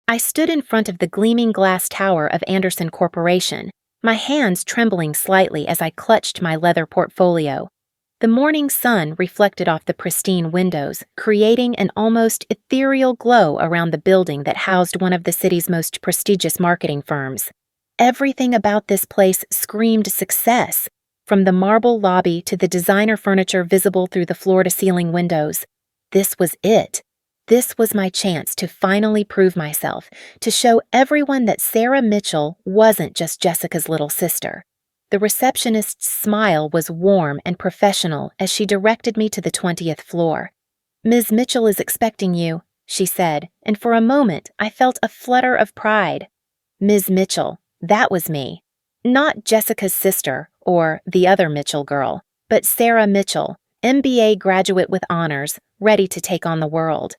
I stood in front of the gleaming glass tower of Anderson Corporation, my hands trembling slightly as I clutched my leather portfolio. The morning sun reflected off the pristine windows, creating an almost ethereal glow around the building that housed one of the city's most prestigious marketing firms. Everything about this place screamed success, from the marble lobby to the designer furniture visible through the floor-to-ceiling windows. This was it. This was my chance to finally prove myself, to show everyone that Sarah Mitchell wasn't just Jessica's little sister. The receptionist's smile was warm and professional as she directed me to the 20th floor. "Ms. Mitchell is expecting you," she said, and for a moment I felt a flutter of pride. Ms. Mitchell, that was me. Not Jessica's sister, or the other Mitchell girl, but Sarah Mitchell, MBA graduate with honors, ready to take on the world.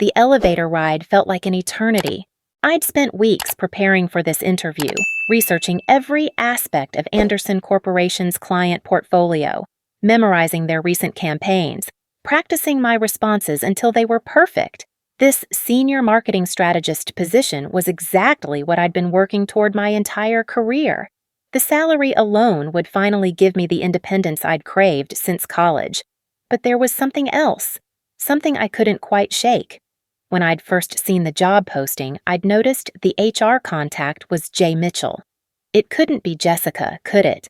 The elevator ride felt like an eternity. I'd spent weeks preparing for this interview, researching every aspect of Anderson Corporation's client portfolio, memorizing their recent campaigns, practicing my responses until they were perfect. This senior marketing strategist position was exactly what I'd been working toward my entire career. The salary alone would finally give me the independence I'd craved since college. But there was something else, something I couldn't quite shake. When I'd first seen the job posting, I'd noticed the HR contact was J. Mitchell. It couldn't be Jessica, could it?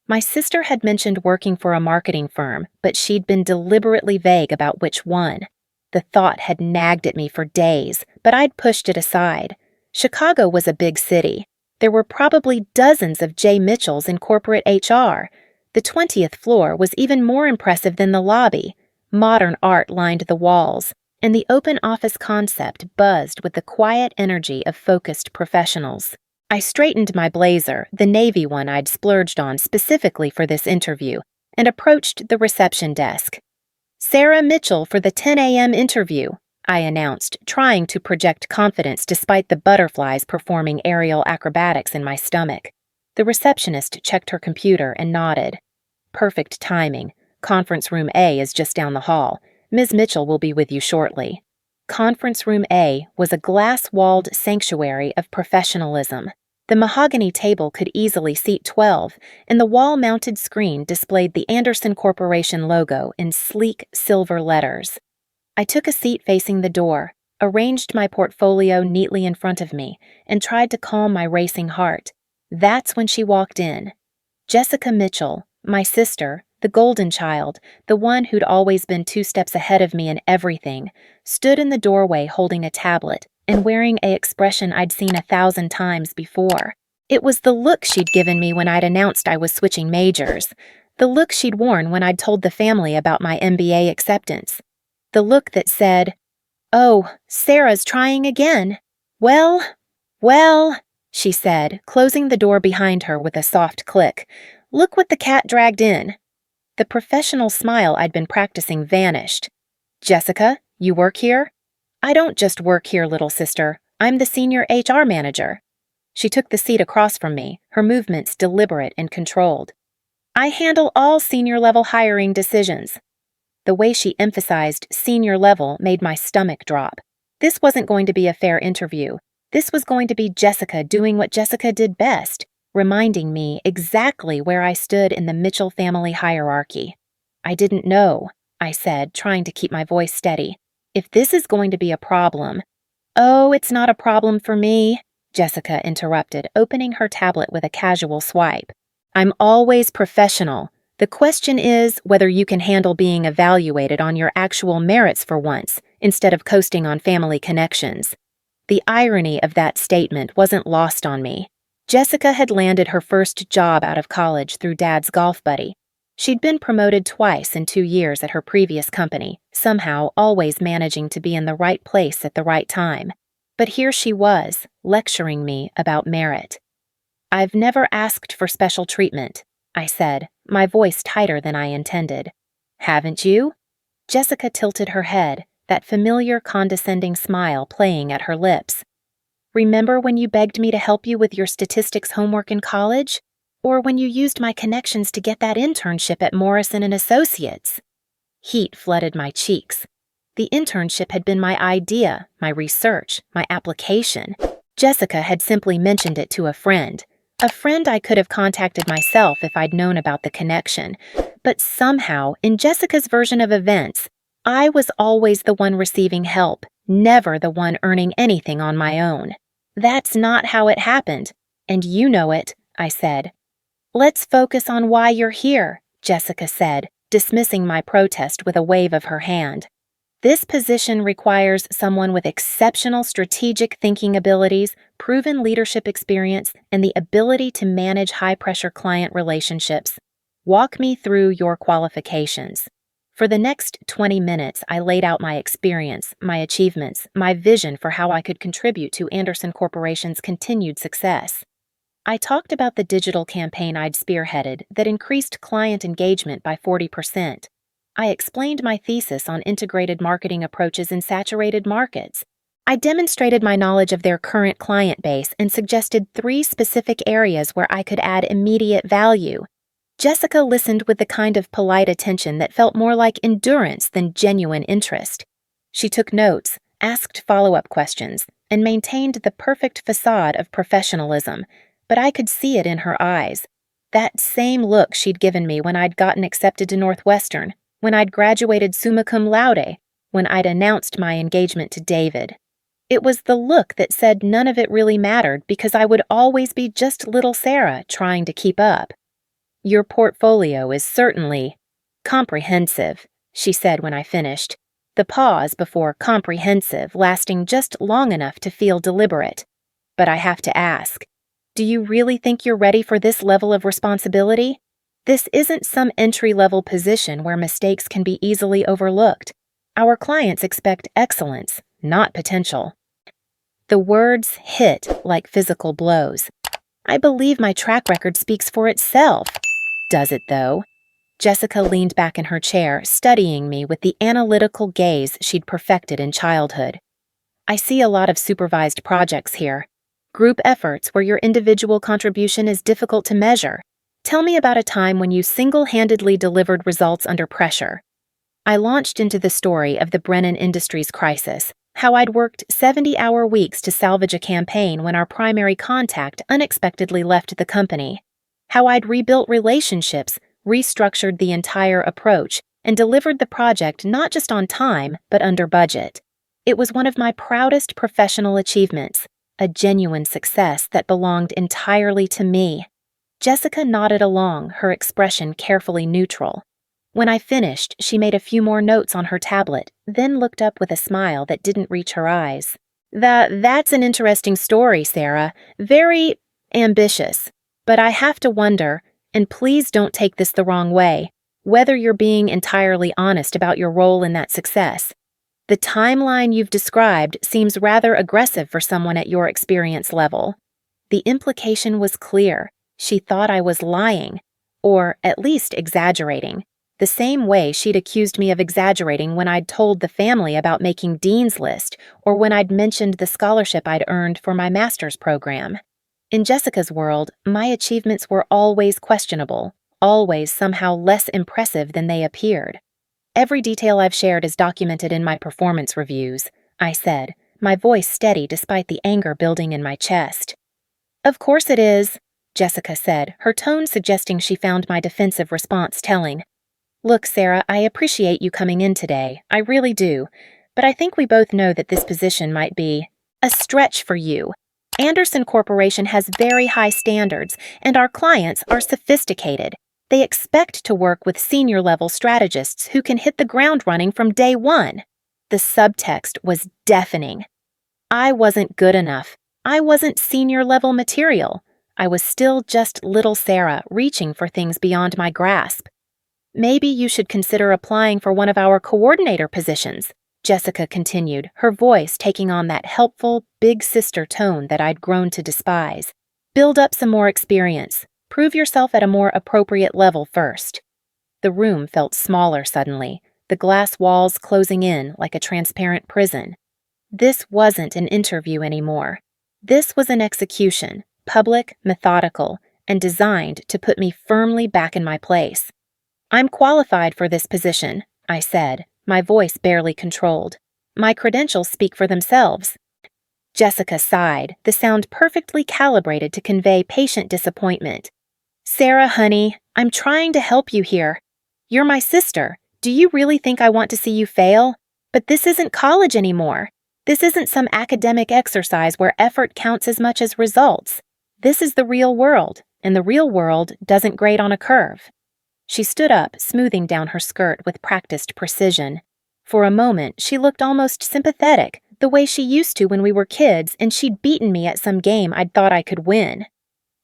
My sister had mentioned working for a marketing firm, but she'd been deliberately vague about which one. The thought had nagged at me for days, but I'd pushed it aside. Chicago was a big city. There were probably dozens of J. Mitchells in corporate HR. The 20th floor was even more impressive than the lobby. Modern art lined the walls, and the open office concept buzzed with the quiet energy of focused professionals. I straightened my blazer, the navy one I'd splurged on specifically for this interview, and approached the reception desk. "Sarah Mitchell for the 10 a.m. interview," I announced, trying to project confidence despite the butterflies performing aerial acrobatics in my stomach. The receptionist checked her computer and nodded. "Perfect timing. Conference room A is just down the hall. Ms. Mitchell will be with you shortly." Conference room A was a glass-walled sanctuary of professionalism. The mahogany table could easily seat 12, and the wall-mounted screen displayed the Anderson Corporation logo in sleek silver letters. I took a seat facing the door, arranged my portfolio neatly in front of me, and tried to calm my racing heart. That's when she walked in. Jessica Mitchell, my sister, the golden child, the one who'd always been 2 steps ahead of me in everything, stood in the doorway holding a tablet and wearing an expression I'd seen 1,000 times before. It was the look she'd given me when I'd announced I was switching majors, the look she'd worn when I'd told the family about my MBA acceptance, the look that said, "Oh, Sarah's trying again. Well, she said, closing the door behind her with a soft click. "Look what the cat dragged in." The professional smile I'd been practicing vanished. "Jessica, you work here?" "I don't just work here, little sister. I'm the senior HR manager." She took the seat across from me, her movements deliberate and controlled. "I handle all senior-level hiring decisions." The way she emphasized senior level made my stomach drop. This wasn't going to be a fair interview. This was going to be Jessica doing what Jessica did best, reminding me exactly where I stood in the Mitchell family hierarchy. "I didn't know," I said, trying to keep my voice steady. "If this is going to be a problem—" "Oh, it's not a problem for me," Jessica interrupted, opening her tablet with a casual swipe. "I'm always professional. The question is whether you can handle being evaluated on your actual merits for once, instead of coasting on family connections." The irony of that statement wasn't lost on me. Jessica had landed her first job out of college through Dad's golf buddy. She'd been promoted twice in 2 years at her previous company, somehow always managing to be in the right place at the right time. But here she was, lecturing me about merit. "I've never asked for special treatment," I said, my voice tighter than I intended. "Haven't you?" Jessica tilted her head, that familiar condescending smile playing at her lips. "Remember when you begged me to help you with your statistics homework in college? Or when you used my connections to get that internship at Morrison & Associates?" Heat flooded my cheeks. The internship had been my idea, my research, my application. Jessica had simply mentioned it to a friend. A friend I could have contacted myself if I'd known about the connection. But somehow, in Jessica's version of events, I was always the one receiving help, never the one earning anything on my own. That's not how it happened, and you know it, I said. Let's focus on why you're here, Jessica said, dismissing my protest with a wave of her hand. This position requires someone with exceptional strategic thinking abilities, proven leadership experience, and the ability to manage high-pressure client relationships. Walk me through your qualifications. For the next 20 minutes, I laid out my experience, my achievements, my vision for how I could contribute to Andersen Corporation's continued success. I talked about the digital campaign I'd spearheaded that increased client engagement by 40%. I explained my thesis on integrated marketing approaches in saturated markets. I demonstrated my knowledge of their current client base and suggested 3 specific areas where I could add immediate value. Jessica listened with the kind of polite attention that felt more like endurance than genuine interest. She took notes, asked follow-up questions, and maintained the perfect facade of professionalism, but I could see it in her eyes. That same look she'd given me when I'd gotten accepted to Northwestern, when I'd graduated summa cum laude, when I'd announced my engagement to David. It was the look that said none of it really mattered because I would always be just little Sarah trying to keep up. Your portfolio is certainly comprehensive, she said when I finished, the pause before comprehensive lasting just long enough to feel deliberate. But I have to ask, do you really think you're ready for this level of responsibility? This isn't some entry-level position where mistakes can be easily overlooked. Our clients expect excellence, not potential. The words hit like physical blows. I believe my track record speaks for itself. Does it, though? Jessica leaned back in her chair, studying me with the analytical gaze she'd perfected in childhood. I see a lot of supervised projects here. Group efforts where your individual contribution is difficult to measure. Tell me about a time when you single-handedly delivered results under pressure. I launched into the story of the Brennan Industries crisis, how I'd worked 70-hour weeks to salvage a campaign when our primary contact unexpectedly left the company, how I'd rebuilt relationships, restructured the entire approach, and delivered the project not just on time, but under budget. It was one of my proudest professional achievements, a genuine success that belonged entirely to me. Jessica nodded along, her expression carefully neutral. When I finished, she made a few more notes on her tablet, then looked up with a smile that didn't reach her eyes. That's an interesting story, Sarah. Very ambitious. But I have to wonder, and please don't take this the wrong way, whether you're being entirely honest about your role in that success. The timeline you've described seems rather aggressive for someone at your experience level. The implication was clear. She thought I was lying, or at least exaggerating, the same way she'd accused me of exaggerating when I'd told the family about making Dean's List or when I'd mentioned the scholarship I'd earned for my master's program. In Jessica's world, my achievements were always questionable, always somehow less impressive than they appeared. Every detail I've shared is documented in my performance reviews, I said, my voice steady despite the anger building in my chest. Of course it is, Jessica said, her tone suggesting she found my defensive response telling. Look, Sarah, I appreciate you coming in today. I really do. But I think we both know that this position might be a stretch for you. Andersen Corporation has very high standards, and our clients are sophisticated. They expect to work with senior-level strategists who can hit the ground running from day one. The subtext was deafening. I wasn't good enough. I wasn't senior-level material. I was still just little Sarah, reaching for things beyond my grasp. Maybe you should consider applying for one of our coordinator positions, Jessica continued, her voice taking on that helpful, big sister tone that I'd grown to despise. Build up some more experience. Prove yourself at a more appropriate level first. The room felt smaller suddenly, the glass walls closing in like a transparent prison. This wasn't an interview anymore. This was an execution. Public, methodical, and designed to put me firmly back in my place. I'm qualified for this position, I said, my voice barely controlled. My credentials speak for themselves. Jessica sighed, the sound perfectly calibrated to convey patient disappointment. Sarah, honey, I'm trying to help you here. You're my sister. Do you really think I want to see you fail? But this isn't college anymore. This isn't some academic exercise where effort counts as much as results. This is the real world, and the real world doesn't grade on a curve. She stood up, smoothing down her skirt with practiced precision. For a moment, she looked almost sympathetic, the way she used to when we were kids and she'd beaten me at some game I'd thought I could win.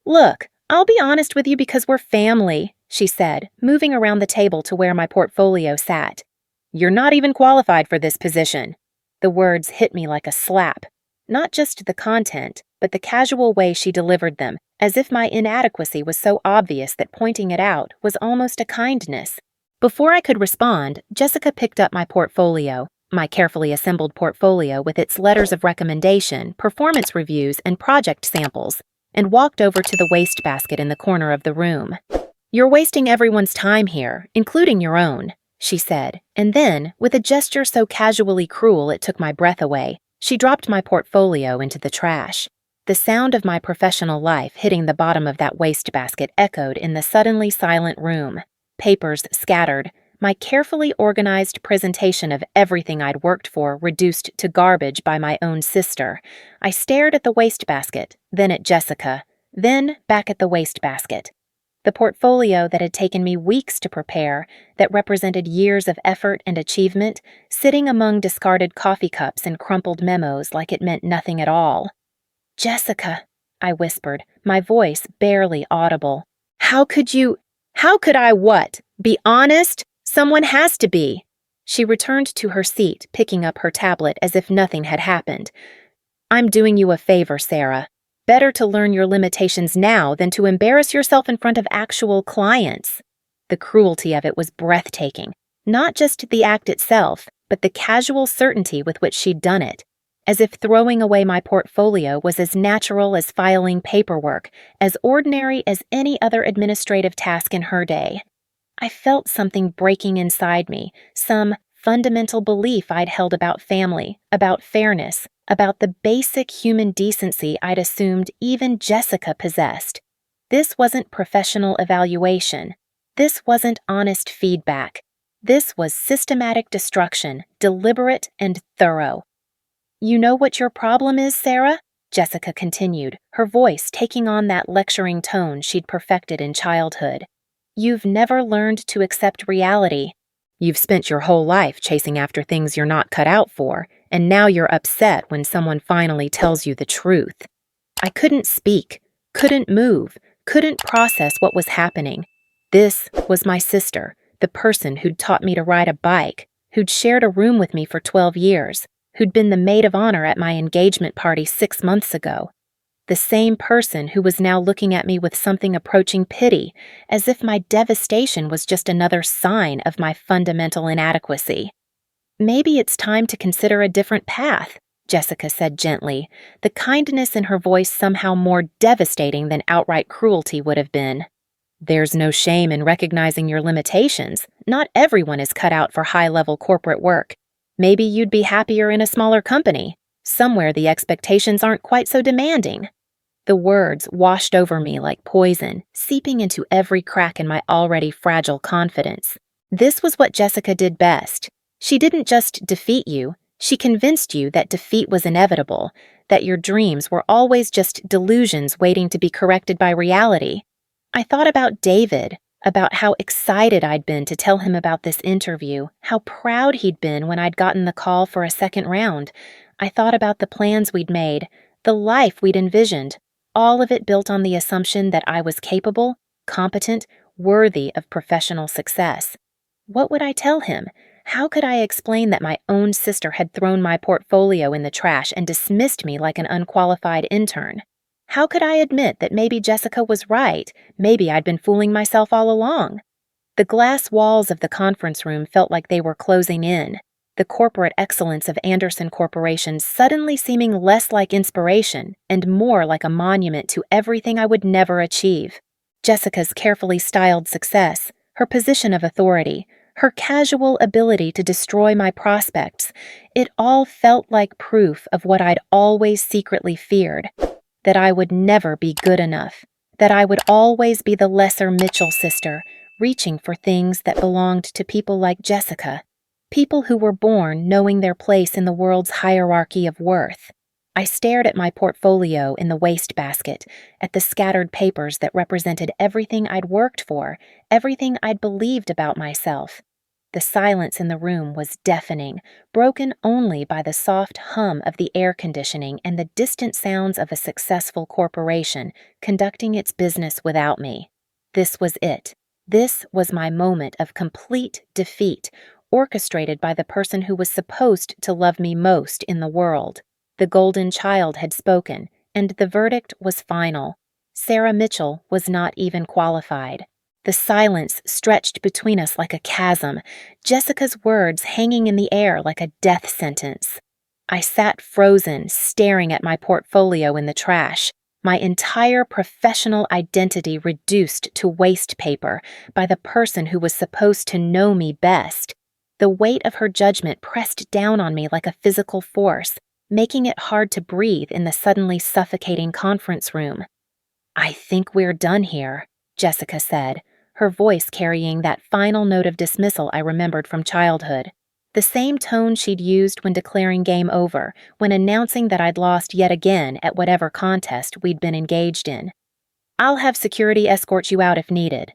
Look, I'll be honest with you because we're family, she said, moving around the table to where my portfolio sat. You're not even qualified for this position. The words hit me like a slap. Not just the content, but the casual way she delivered them, as if my inadequacy was so obvious that pointing it out was almost a kindness. Before I could respond, Jessica picked up my portfolio, my carefully assembled portfolio with its letters of recommendation, performance reviews, and project samples, and walked over to the wastebasket in the corner of the room. You're wasting everyone's time here, including your own, she said, and then, with a gesture so casually cruel it took my breath away, she dropped my portfolio into the trash. The sound of my professional life hitting the bottom of that wastebasket echoed in the suddenly silent room. Papers scattered, my carefully organized presentation of everything I'd worked for reduced to garbage by my own sister. I stared at the wastebasket, then at Jessica, then back at the wastebasket. The portfolio that had taken me weeks to prepare, that represented years of effort and achievement, sitting among discarded coffee cups and crumpled memos like it meant nothing at all. Jessica, I whispered, my voice barely audible. How could I what? Be honest? Someone has to be. She returned to her seat, picking up her tablet as if nothing had happened. I'm doing you a favor, Sarah. Better to learn your limitations now than to embarrass yourself in front of actual clients. The cruelty of it was breathtaking. Not just the act itself, but the casual certainty with which she'd done it. As if throwing away my portfolio was as natural as filing paperwork, as ordinary as any other administrative task in her day. I felt something breaking inside me, some fundamental belief I'd held about family, about fairness, about the basic human decency I'd assumed even Jessica possessed. This wasn't professional evaluation. This wasn't honest feedback. This was systematic destruction, deliberate and thorough. You know what your problem is, Sarah? Jessica continued, her voice taking on that lecturing tone she'd perfected in childhood. You've never learned to accept reality. You've spent your whole life chasing after things you're not cut out for, and now you're upset when someone finally tells you the truth. I couldn't speak, couldn't move, couldn't process what was happening. This was my sister, the person who'd taught me to ride a bike, who'd shared a room with me for 12 years, who'd been the maid of honor at my engagement party 6 months ago. The same person who was now looking at me with something approaching pity, as if my devastation was just another sign of my fundamental inadequacy. Maybe it's time to consider a different path, Jessica said gently, the kindness in her voice somehow more devastating than outright cruelty would have been. There's no shame in recognizing your limitations. Not everyone is cut out for high-level corporate work. Maybe you'd be happier in a smaller company, somewhere the expectations aren't quite so demanding. The words washed over me like poison, seeping into every crack in my already fragile confidence. This was what Jessica did best. She didn't just defeat you, she convinced you that defeat was inevitable, that your dreams were always just delusions waiting to be corrected by reality. I thought about David, about how excited I'd been to tell him about this interview, how proud he'd been when I'd gotten the call for a second round. I thought about the plans we'd made, the life we'd envisioned, all of it built on the assumption that I was capable, competent, worthy of professional success. What would I tell him? How could I explain that my own sister had thrown my portfolio in the trash and dismissed me like an unqualified intern? How could I admit that maybe Jessica was right, maybe I'd been fooling myself all along? The glass walls of the conference room felt like they were closing in, the corporate excellence of Anderson Corporation suddenly seeming less like inspiration and more like a monument to everything I would never achieve. Jessica's carefully styled success, her position of authority, Her casual ability to destroy my prospects, it all felt like proof of what I'd always secretly feared, that I would never be good enough, that I would always be the lesser Mitchell sister, reaching for things that belonged to people like Jessica, people who were born knowing their place in the world's hierarchy of worth. I stared at my portfolio in the wastebasket, at the scattered papers that represented everything I'd worked for, everything I'd believed about myself. The silence in the room was deafening, broken only by the soft hum of the air conditioning and the distant sounds of a successful corporation conducting its business without me. This was it. This was my moment of complete defeat, orchestrated by the person who was supposed to love me most in the world. The golden child had spoken, and the verdict was final. Sarah Mitchell was not even qualified. The silence stretched between us like a chasm, Jessica's words hanging in the air like a death sentence. I sat frozen, staring at my portfolio in the trash, my entire professional identity reduced to waste paper by the person who was supposed to know me best. The weight of her judgment pressed down on me like a physical force, making it hard to breathe in the suddenly suffocating conference room. "I think we're done here," Jessica said, her voice carrying that final note of dismissal I remembered from childhood. The same tone she'd used when declaring game over, when announcing that I'd lost yet again at whatever contest we'd been engaged in. "I'll have security escort you out if needed."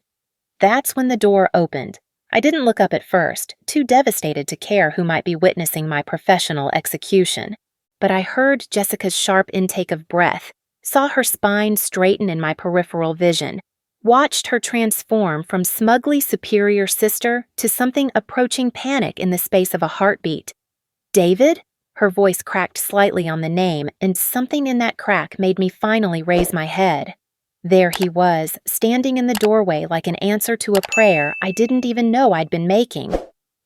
That's when the door opened. I didn't look up at first, too devastated to care who might be witnessing my professional execution. But I heard Jessica's sharp intake of breath, saw her spine straighten in my peripheral vision, watched her transform from smugly superior sister to something approaching panic in the space of a heartbeat. "David?" Her voice cracked slightly on the name, and something in that crack made me finally raise my head. There he was, standing in the doorway like an answer to a prayer I didn't even know I'd been making.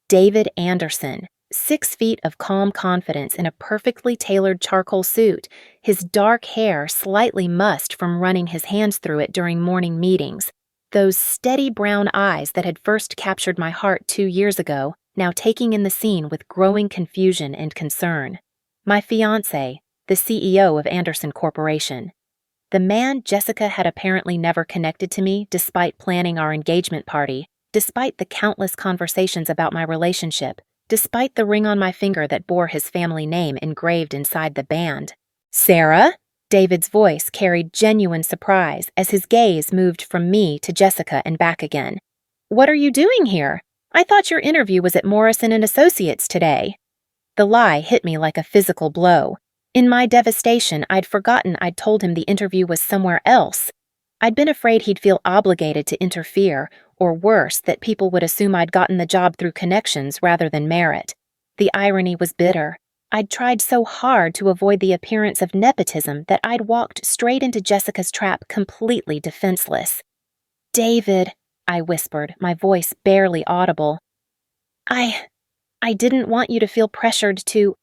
David Anderson. 6 feet of calm confidence in a perfectly tailored charcoal suit, his dark hair slightly mussed from running his hands through it during morning meetings, those steady brown eyes that had first captured my heart 2 years ago, now taking in the scene with growing confusion and concern. My fiancé, the CEO of Anderson Corporation. The man Jessica had apparently never connected to me despite planning our engagement party, despite the countless conversations about my relationship, despite the ring on my finger that bore his family name engraved inside the band. "Sarah?" David's voice carried genuine surprise as his gaze moved from me to Jessica and back again. "What are you doing here? I thought your interview was at Morrison & Associates today." The lie hit me like a physical blow. In my devastation, I'd forgotten I'd told him the interview was somewhere else. I'd been afraid he'd feel obligated to interfere, or worse, that people would assume I'd gotten the job through connections rather than merit. The irony was bitter. I'd tried so hard to avoid the appearance of nepotism that I'd walked straight into Jessica's trap completely defenseless. "David," I whispered, my voice barely audible. I didn't want you to feel pressured to—"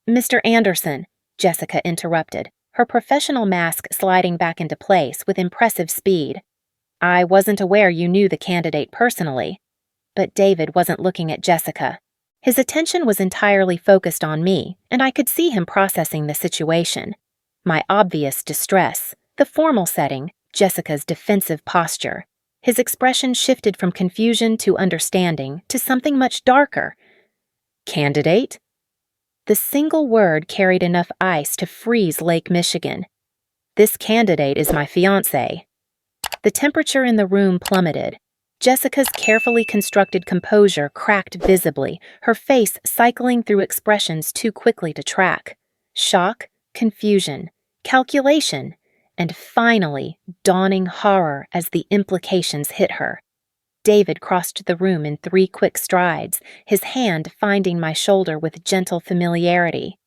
"Mr. Anderson," Jessica interrupted, her professional mask sliding back into place with impressive speed. "I wasn't aware you knew the candidate personally." But David wasn't looking at Jessica. His attention was entirely focused on me, and I could see him processing the situation. My obvious distress, the formal setting, Jessica's defensive posture. His expression shifted from confusion to understanding to something much darker. "Candidate?" The single word carried enough ice to freeze Lake Michigan. "This candidate is my fiancé." The temperature in the room plummeted. Jessica's carefully constructed composure cracked visibly, her face cycling through expressions too quickly to track. Shock, confusion, calculation, and finally, dawning horror as the implications hit her. David crossed the room in 3 quick strides, his hand finding my shoulder with gentle familiarity.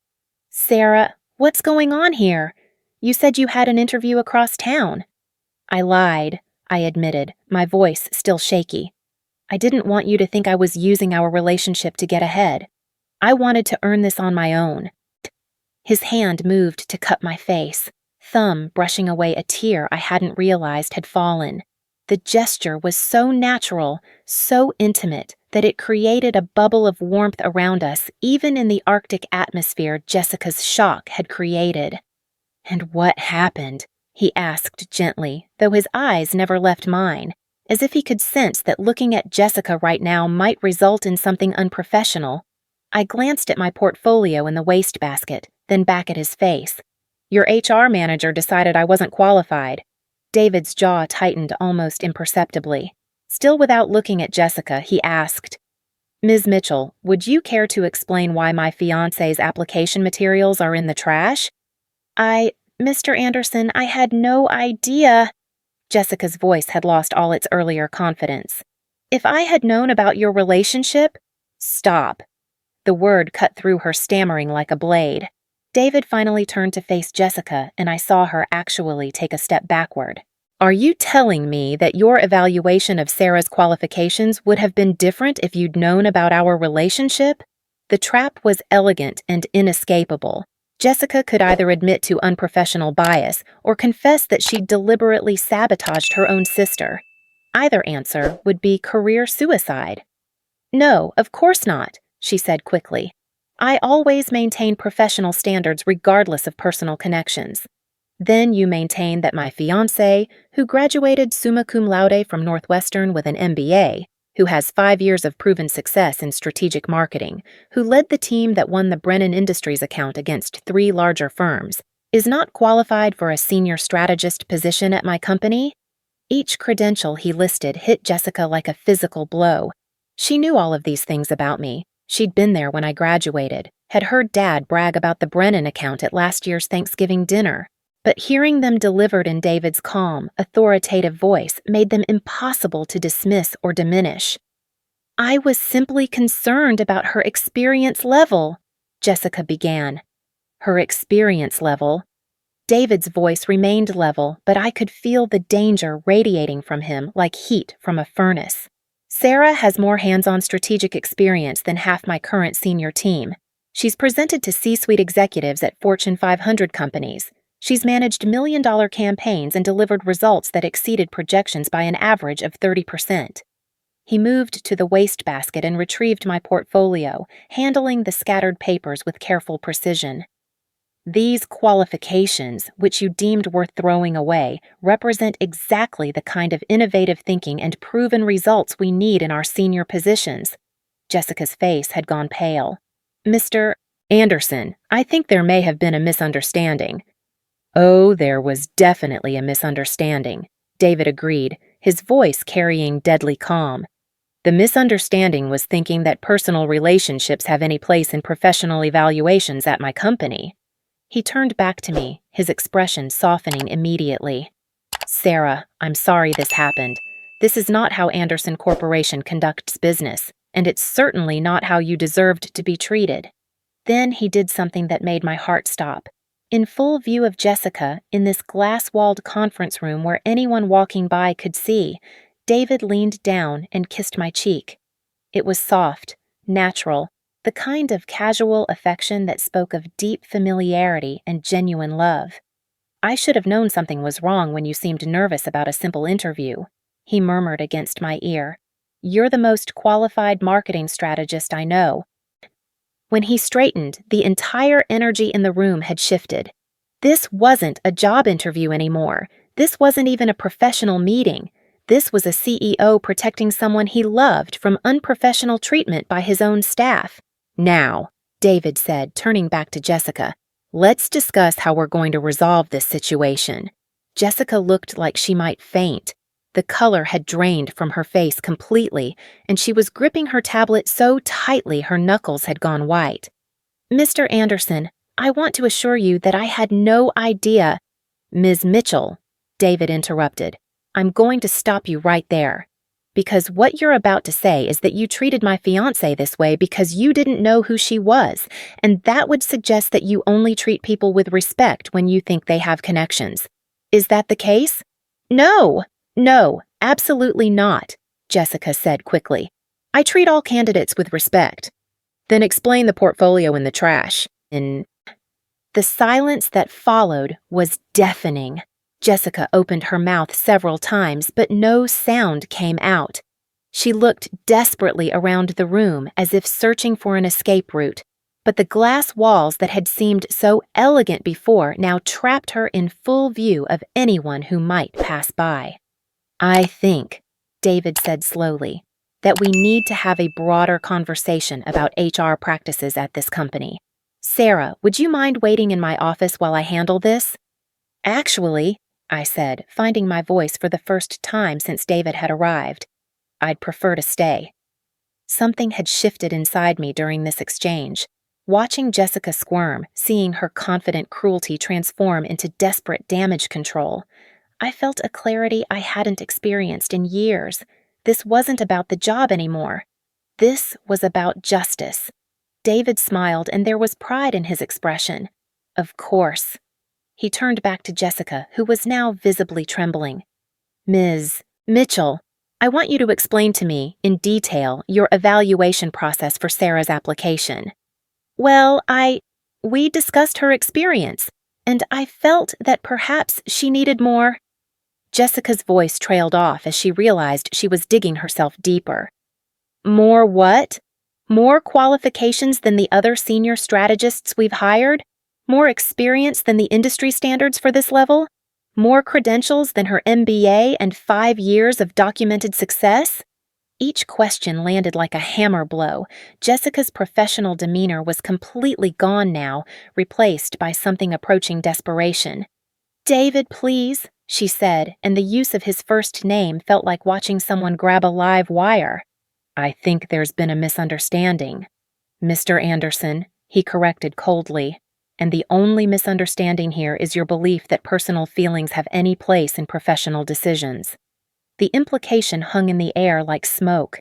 "Sarah, what's going on here? You said you had an interview across town." "I lied," I admitted, my voice still shaky. "I didn't want you to think I was using our relationship to get ahead. I wanted to earn this on my own." His hand moved to cup my face, thumb brushing away a tear I hadn't realized had fallen. The gesture was so natural, so intimate, that it created a bubble of warmth around us, even in the Arctic atmosphere Jessica's shock had created. "And what happened?" he asked gently, though his eyes never left mine, as if he could sense that looking at Jessica right now might result in something unprofessional. I glanced at my portfolio in the wastebasket, then back at his face. "Your HR manager decided I wasn't qualified." David's jaw tightened almost imperceptibly. Still without looking at Jessica, he asked, "Ms. Mitchell, would you care to explain why my fiancé's application materials are in the trash?" Mr. Anderson, I had no idea." Jessica's voice had lost all its earlier confidence. "If I had known about your relationship—" "Stop." The word cut through her stammering like a blade. David finally turned to face Jessica, and I saw her actually take a step backward. "Are you telling me that your evaluation of Sarah's qualifications would have been different if you'd known about our relationship?" The trap was elegant and inescapable. Jessica could either admit to unprofessional bias or confess that she'd deliberately sabotaged her own sister. Either answer would be career suicide. "No, of course not," she said quickly. "I always maintain professional standards regardless of personal connections." "Then you maintain that my fiancé, who graduated summa cum laude from Northwestern with an MBA, who has 5 years of proven success in strategic marketing, who led the team that won the Brennan Industries account against 3 larger firms, is not qualified for a senior strategist position at my company?" Each credential he listed hit Jessica like a physical blow. She knew all of these things about me. She'd been there when I graduated, had heard Dad brag about the Brennan account at last year's Thanksgiving dinner. But hearing them delivered in David's calm, authoritative voice made them impossible to dismiss or diminish. "I was simply concerned about her experience level," Jessica began. "Her experience level?" David's voice remained level, but I could feel the danger radiating from him like heat from a furnace. "Sarah has more hands-on strategic experience than half my current senior team. She's presented to C-suite executives at Fortune 500 companies. She's managed million-dollar campaigns and delivered results that exceeded projections by an average of 30%. He moved to the wastebasket and retrieved my portfolio, handling the scattered papers with careful precision. "These qualifications, which you deemed worth throwing away, represent exactly the kind of innovative thinking and proven results we need in our senior positions." Jessica's face had gone pale. "Mr. Anderson, I think there may have been a misunderstanding." "Oh, there was definitely a misunderstanding," David agreed, his voice carrying deadly calm. "The misunderstanding was thinking that personal relationships have any place in professional evaluations at my company." He turned back to me, his expression softening immediately. "Sarah, I'm sorry this happened. This is not how Anderson Corporation conducts business, and it's certainly not how you deserved to be treated." Then he did something that made my heart stop. In full view of Jessica, in this glass-walled conference room where anyone walking by could see, David leaned down and kissed my cheek. It was soft, natural, the kind of casual affection that spoke of deep familiarity and genuine love. "I should have known something was wrong when you seemed nervous about a simple interview," he murmured against my ear. "You're the most qualified marketing strategist I know." When he straightened, the entire energy in the room had shifted. This wasn't a job interview anymore. This wasn't even a professional meeting. This was a CEO protecting someone he loved from unprofessional treatment by his own staff. "Now," David said, turning back to Jessica, "let's discuss how we're going to resolve this situation." Jessica looked like she might faint. The color had drained from her face completely, and she was gripping her tablet so tightly her knuckles had gone white. "Mr. Anderson, I want to assure you that I had no idea—" "Ms. Mitchell," David interrupted, "I'm going to stop you right there. Because what you're about to say is that you treated my fiancé this way because you didn't know who she was, and that would suggest that you only treat people with respect when you think they have connections. Is that the case?" No, absolutely not," Jessica said quickly. "I treat all candidates with respect." "Then explain the portfolio in the trash." The silence that followed was deafening. Jessica opened her mouth several times, but no sound came out. She looked desperately around the room as if searching for an escape route, but the glass walls that had seemed so elegant before now trapped her in full view of anyone who might pass by. "I think," David said slowly, "that we need to have a broader conversation about HR practices at this company. Sarah, would you mind waiting in my office while I handle this?" "Actually," I said, finding my voice for the first time since David had arrived, "I'd prefer to stay." Something had shifted inside me during this exchange. Watching Jessica squirm, seeing her confident cruelty transform into desperate damage control, I felt a clarity I hadn't experienced in years. This wasn't about the job anymore. This was about justice. David smiled, and there was pride in his expression. "Of course." He turned back to Jessica, who was now visibly trembling. "Ms. Mitchell, I want you to explain to me, in detail, your evaluation process for Sarah's application." "Well, we discussed her experience, and I felt that perhaps she needed more." Jessica's voice trailed off as she realized she was digging herself deeper. "More what? More qualifications than the other senior strategists we've hired? More experience than the industry standards for this level? More credentials than her MBA and 5 years of documented success?" Each question landed like a hammer blow. Jessica's professional demeanor was completely gone now, replaced by something approaching desperation. "David, please," she said, and the use of his first name felt like watching someone grab a live wire. "I think there's been a misunderstanding, Mr. Anderson," he corrected coldly. "And the only misunderstanding here is your belief that personal feelings have any place in professional decisions." The implication hung in the air like smoke.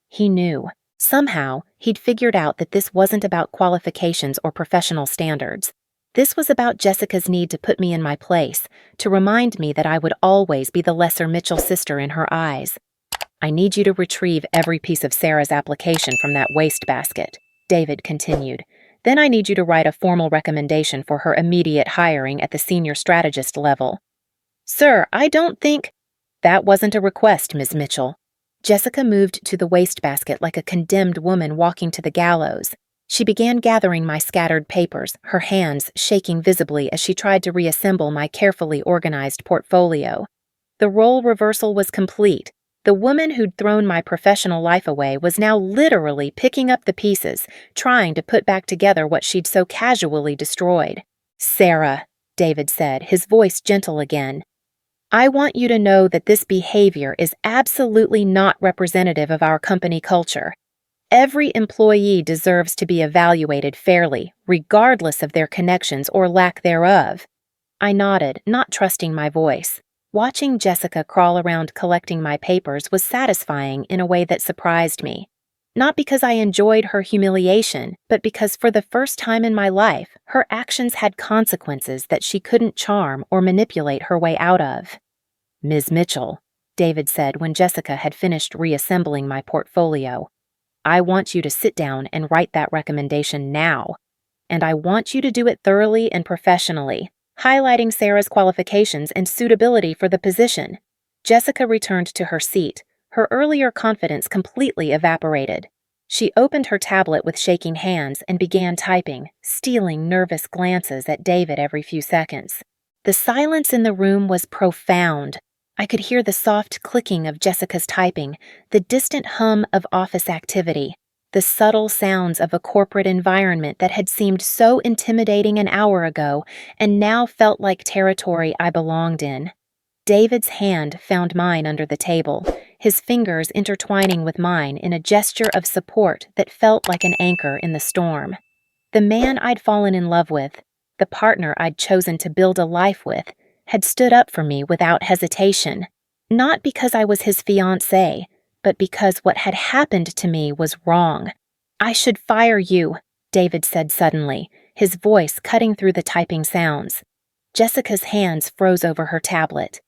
He knew. Somehow, he'd figured out that this wasn't about qualifications or professional standards. This was about Jessica's need to put me in my place, to remind me that I would always be the lesser Mitchell sister in her eyes. "I need you to retrieve every piece of Sarah's application from that wastebasket," David continued. "Then I need you to write a formal recommendation for her immediate hiring at the senior strategist level." "Sir, I don't think—" "That wasn't a request, Ms. Mitchell." Jessica moved to the wastebasket like a condemned woman walking to the gallows. She began gathering my scattered papers, her hands shaking visibly as she tried to reassemble my carefully organized portfolio. The role reversal was complete. The woman who'd thrown my professional life away was now literally picking up the pieces, trying to put back together what she'd so casually destroyed. "Sarah," David said, his voice gentle again, "I want you to know that this behavior is absolutely not representative of our company culture. Every employee deserves to be evaluated fairly, regardless of their connections or lack thereof." I nodded, not trusting my voice. Watching Jessica crawl around collecting my papers was satisfying in a way that surprised me. Not because I enjoyed her humiliation, but because for the first time in my life, her actions had consequences that she couldn't charm or manipulate her way out of. "Ms. Mitchell," David said when Jessica had finished reassembling my portfolio, "I want you to sit down and write that recommendation now. And I want you to do it thoroughly and professionally, highlighting Sarah's qualifications and suitability for the position." Jessica returned to her seat. Her earlier confidence completely evaporated. She opened her tablet with shaking hands and began typing, stealing nervous glances at David every few seconds. The silence in the room was profound. I could hear the soft clicking of Jessica's typing, the distant hum of office activity, the subtle sounds of a corporate environment that had seemed so intimidating an hour ago and now felt like territory I belonged in. David's hand found mine under the table, his fingers intertwining with mine in a gesture of support that felt like an anchor in the storm. The man I'd fallen in love with, the partner I'd chosen to build a life with, had stood up for me without hesitation. Not because I was his fiancé, but because what had happened to me was wrong. "I should fire you," David said suddenly, his voice cutting through the typing sounds. Jessica's hands froze over her tablet.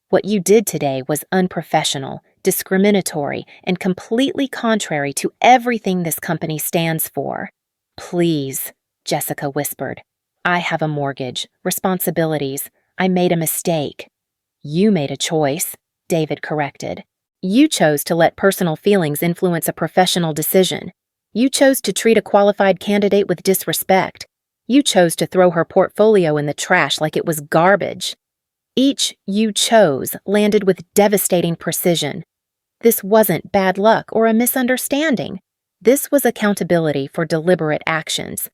"What you did today was unprofessional, discriminatory, and completely contrary to everything this company stands for." "Please," Jessica whispered. "I have a mortgage, responsibilities. I made a mistake." You made a choice, David corrected. You chose to let personal feelings influence a professional decision. You chose to treat a qualified candidate with disrespect. You chose to throw her portfolio in the trash like it was garbage. Each you chose landed with devastating precision. This wasn't bad luck or a misunderstanding. This was accountability for deliberate actions.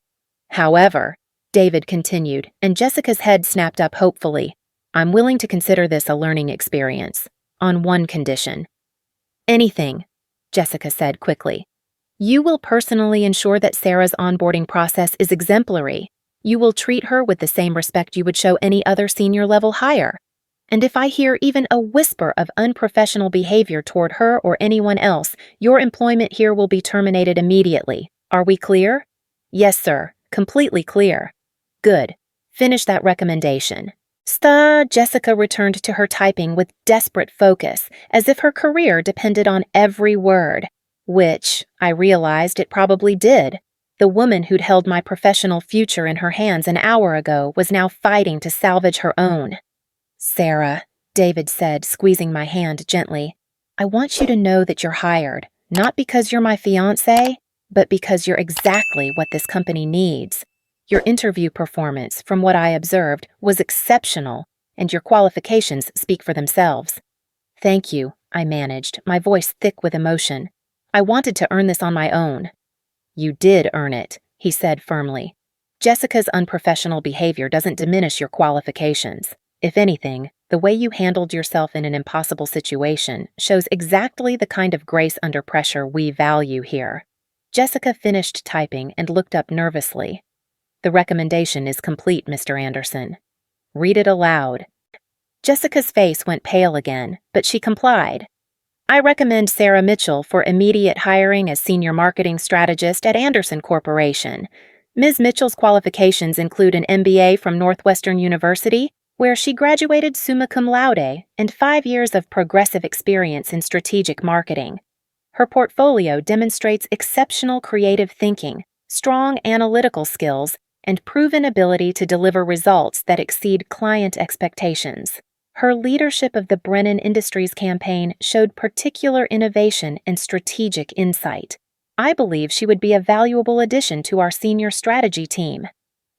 However, David continued, and Jessica's head snapped up hopefully, I'm willing to consider this a learning experience, on one condition. Anything, Jessica said quickly. You will personally ensure that Sarah's onboarding process is exemplary. You will treat her with the same respect you would show any other senior-level hire. And if I hear even a whisper of unprofessional behavior toward her or anyone else, your employment here will be terminated immediately. Are we clear? Yes, sir. Completely clear. Good. Finish that recommendation. Jessica returned to her typing with desperate focus, as if her career depended on every word. Which, I realized it probably did. The woman who'd held my professional future in her hands an hour ago was now fighting to salvage her own. Sarah, David said, squeezing my hand gently, I want you to know that you're hired, not because you're my fiancé, but because you're exactly what this company needs. Your interview performance, from what I observed, was exceptional, and your qualifications speak for themselves. Thank you, I managed, my voice thick with emotion. I wanted to earn this on my own. You did earn it, he said firmly. Jessica's unprofessional behavior doesn't diminish your qualifications. If anything, the way you handled yourself in an impossible situation shows exactly the kind of grace under pressure we value here. Jessica finished typing and looked up nervously. The recommendation is complete, Mr. Anderson. Read it aloud. Jessica's face went pale again, but she complied. I recommend Sarah Mitchell for immediate hiring as Senior Marketing Strategist at Anderson Corporation. Ms. Mitchell's qualifications include an MBA from Northwestern University, where she graduated summa cum laude, and 5 years of progressive experience in strategic marketing. Her portfolio demonstrates exceptional creative thinking, strong analytical skills, and proven ability to deliver results that exceed client expectations. Her leadership of the Brennan Industries campaign showed particular innovation and strategic insight. I believe she would be a valuable addition to our senior strategy team.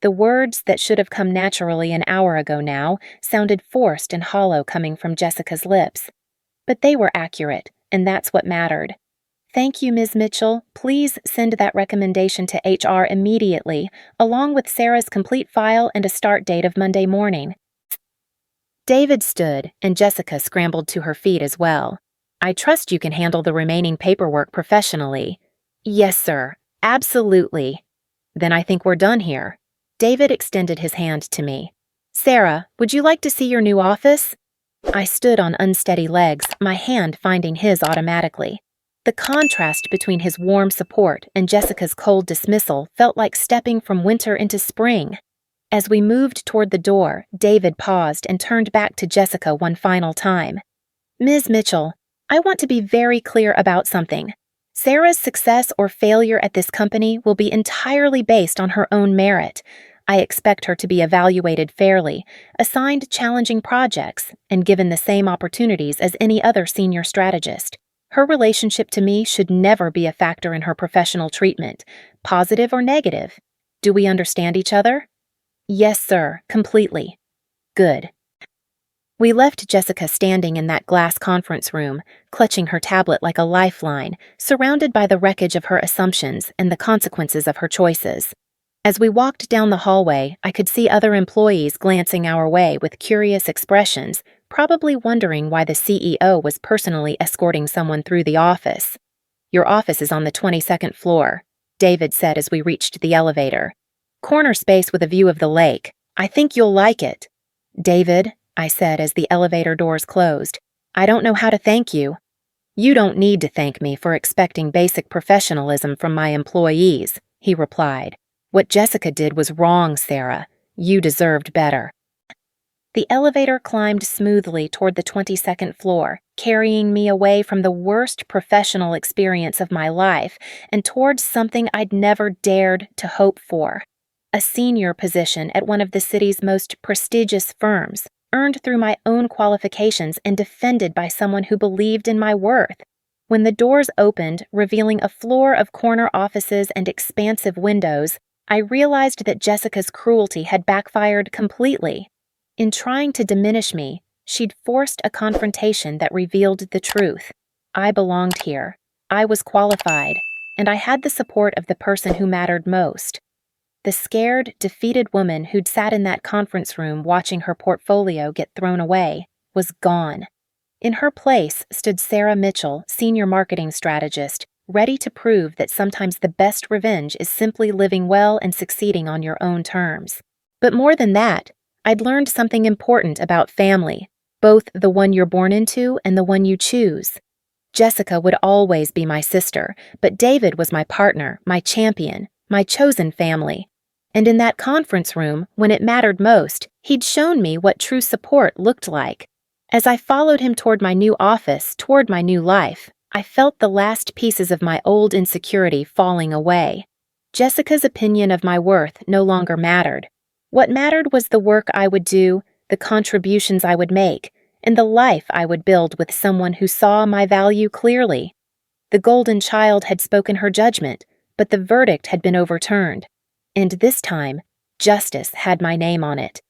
The words that should have come naturally an hour ago now sounded forced and hollow coming from Jessica's lips. But they were accurate, and that's what mattered. Thank you, Ms. Mitchell. Please send that recommendation to HR immediately, along with Sarah's complete file and a start date of Monday morning. David stood, and Jessica scrambled to her feet as well. I trust you can handle the remaining paperwork professionally. Yes, sir. Absolutely. Then I think we're done here. David extended his hand to me. Sarah, would you like to see your new office? I stood on unsteady legs, my hand finding his automatically. The contrast between his warm support and Jessica's cold dismissal felt like stepping from winter into spring. As we moved toward the door, David paused and turned back to Jessica one final time. Ms. Mitchell, I want to be very clear about something. Sarah's success or failure at this company will be entirely based on her own merit. I expect her to be evaluated fairly, assigned challenging projects, and given the same opportunities as any other senior strategist. Her relationship to me should never be a factor in her professional treatment, positive or negative. Do we understand each other? Yes, sir, completely. Good. We left Jessica standing in that glass conference room, clutching her tablet like a lifeline, surrounded by the wreckage of her assumptions and the consequences of her choices. As we walked down the hallway, I could see other employees glancing our way with curious expressions, probably wondering why the CEO was personally escorting someone through the office. Your office is on the 22nd floor, David said as we reached the elevator. Corner space with a view of the lake. I think you'll like it. David, I said as the elevator doors closed, I don't know how to thank you. You don't need to thank me for expecting basic professionalism from my employees, he replied. What Jessica did was wrong, Sarah. You deserved better. The elevator climbed smoothly toward the 22nd floor, carrying me away from the worst professional experience of my life and towards something I'd never dared to hope for. A senior position at one of the city's most prestigious firms, earned through my own qualifications and defended by someone who believed in my worth. When the doors opened, revealing a floor of corner offices and expansive windows, I realized that Jessica's cruelty had backfired completely. In trying to diminish me, she'd forced a confrontation that revealed the truth. I belonged here. I was qualified, and I had the support of the person who mattered most. The scared, defeated woman who'd sat in that conference room watching her portfolio get thrown away was gone. In her place stood Sarah Mitchell, senior marketing strategist, ready to prove that sometimes the best revenge is simply living well and succeeding on your own terms. But more than that, I'd learned something important about family, both the one you're born into and the one you choose. Jessica would always be my sister, but David was my partner, my champion, my chosen family. And in that conference room, when it mattered most, he'd shown me what true support looked like. As I followed him toward my new office, toward my new life, I felt the last pieces of my old insecurity falling away. Jessica's opinion of my worth no longer mattered. What mattered was the work I would do, the contributions I would make, and the life I would build with someone who saw my value clearly. The golden child had spoken her judgment, but the verdict had been overturned. And this time, justice had my name on it.